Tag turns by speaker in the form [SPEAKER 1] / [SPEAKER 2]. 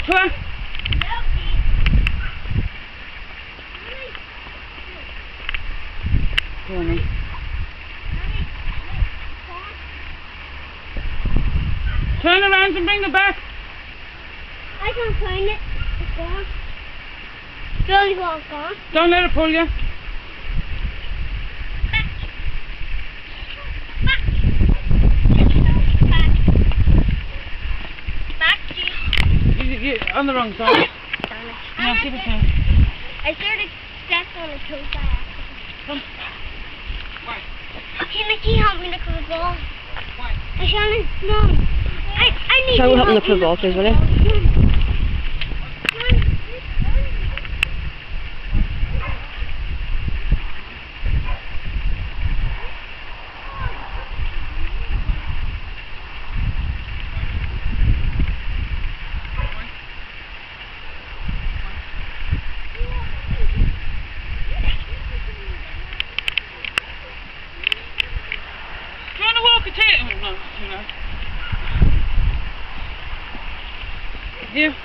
[SPEAKER 1] Come on. Go on then. Turn around and bring it back.
[SPEAKER 2] I can't find it. It's gone. Jolly well gone.
[SPEAKER 1] Don't let it pull you. You're on the wrong side.
[SPEAKER 2] Darn it.
[SPEAKER 1] Yeah, give it to me.
[SPEAKER 2] I sort of stepped on a toe by accident.
[SPEAKER 1] Come.
[SPEAKER 2] Can you help me look for the ball? Why? Shannon, no. I need
[SPEAKER 3] Shall we
[SPEAKER 2] you
[SPEAKER 3] help
[SPEAKER 2] to
[SPEAKER 3] him look for the ball, please, will you?
[SPEAKER 1] Do you want to walk a tail? Oh, no, you know. Yeah.